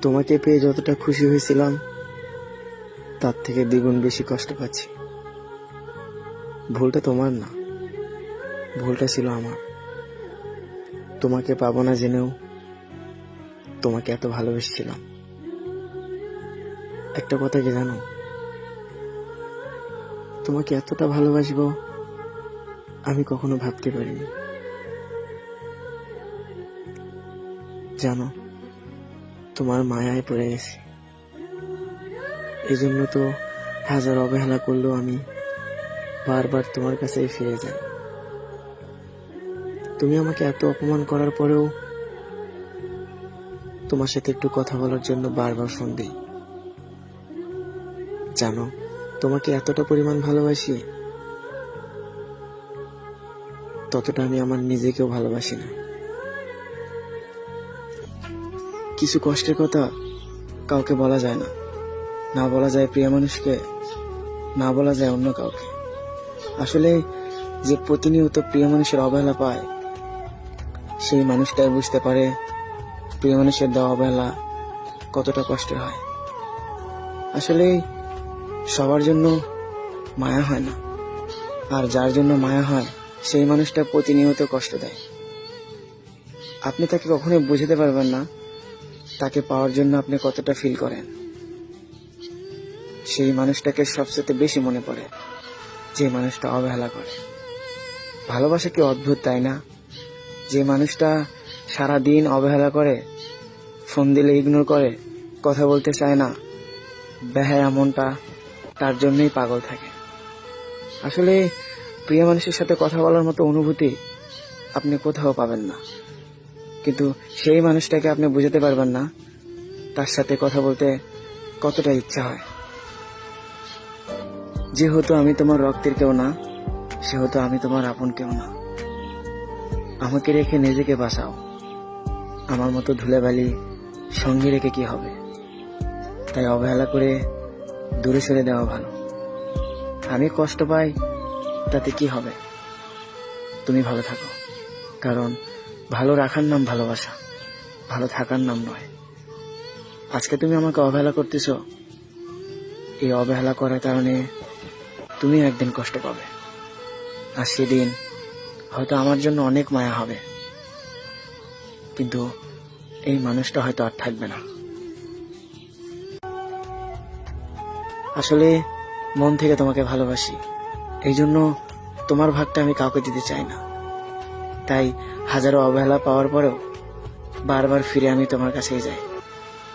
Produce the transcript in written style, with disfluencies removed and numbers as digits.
তোমাকে পেয়ে যতটা খুশি হয়েছিলাম তার থেকে দ্বিগুণ বেশি কষ্ট পাচ্ছি। ভুলটা তোমার না, ভুলটা ছিল আমার। তোমাকে পাবো না জেনেও তোমাকে এত ভালোবেসেছিলাম। একটা কথা কি জানো, তোমাকে এতটা ভালোবাসবো আমি কখনো ভাবতে পারিনি। জানো, তোমার মায়ায় পড়ে গেছি। এজন্য তো হাজার অবহেলা করলেও আমি বারবার তোমার কাছেই ফিরে যাই। তুমি আমাকে এত অপমান করার পরেও তোমার সাথে একটু কথা বলার জন্য বারবার ফোন দিই। জানো, তোমাকে এতটা পরিমাণ ভালোবাসি ততটা আমি আমার নিজেকেও ভালোবাসি না। কিছু কষ্টের কথা কাউকে বলা যায় না, না বলা যায় প্রিয় মানুষকে, না বলা যায় অন্য কাউকে। আসলে যে প্রতিনিয়ত প্রিয় মানুষের অবহেলা পায় সেই মানুষটাই বুঝতে পারে প্রিয় মানুষের দেওয়া অবহেলা কতটা কষ্টের হয়। আসলে সবার জন্য মায়া হয় না, আর যার জন্য মায়া হয় সেই মানুষটা প্রতিনিয়ত কষ্ট দেয়। আপনি তাকে কখনোই বুঝতে পারবেন না তাকে পাওয়ার জন্য আপনি কতটা ফিল করেন। সেই মানুষটাকে সবচেয়ে বেশি মনে পড়ে যে মানুষটা অবহেলা করে। ভালোবাসা কি অদ্ভুত, তাই না? যে মানুষটা সারাদিন অবহেলা করে, ফোন দিলে ইগনোর করে, কথা বলতে চায় না, বেহায়া মনটা তার জন্যই পাগল থাকে। আসলে প্রিয় মানুষের সাথে কথা বলার মতো অনুভূতি আপনি কোথাও পাবেন না, কিন্তু সেই মানুষটাকে আপনি বুঝতে পারবেন না তার সাথে কথা বলতে কতটা ইচ্ছা হয়। যেহেতু আমি তোমার রক্তের কেউ না, সেহেতু আমি তোমার আপন কেউ না। আমাকে রেখে নিজেকে বাঁচাও। আমার মতো ধুলাবালি সঙ্গে রেখে কি হবে? তাই অবহেলা করে দূরে সরে দেওয়া ভালো। আমি কষ্ট পাই তাতে কি হবে? তুমি ভালো থাকো, কারণ ভালো রাখার নাম ভালোবাসা, ভালো থাকার নাম নয়। আজকে তুমি আমাকে অবহেলা করতেছ, এই অবহেলা করার কারণে তুমি একদিন কষ্ট পাবে, আর সেদিন হয়তো আমার জন্য অনেক মায়া হবে, কিন্তু এই মানুষটা হয়তো আর থাকবে না। আসলে মন থেকে তোমাকে ভালোবাসি, এই জন্য তোমার ভাগটা আমি কাউকে দিতে চাই না। তাই হাজারো অবহেলা পাওয়ার পরেও বারবার ফিরে আমি তোমার কাছেই যাই।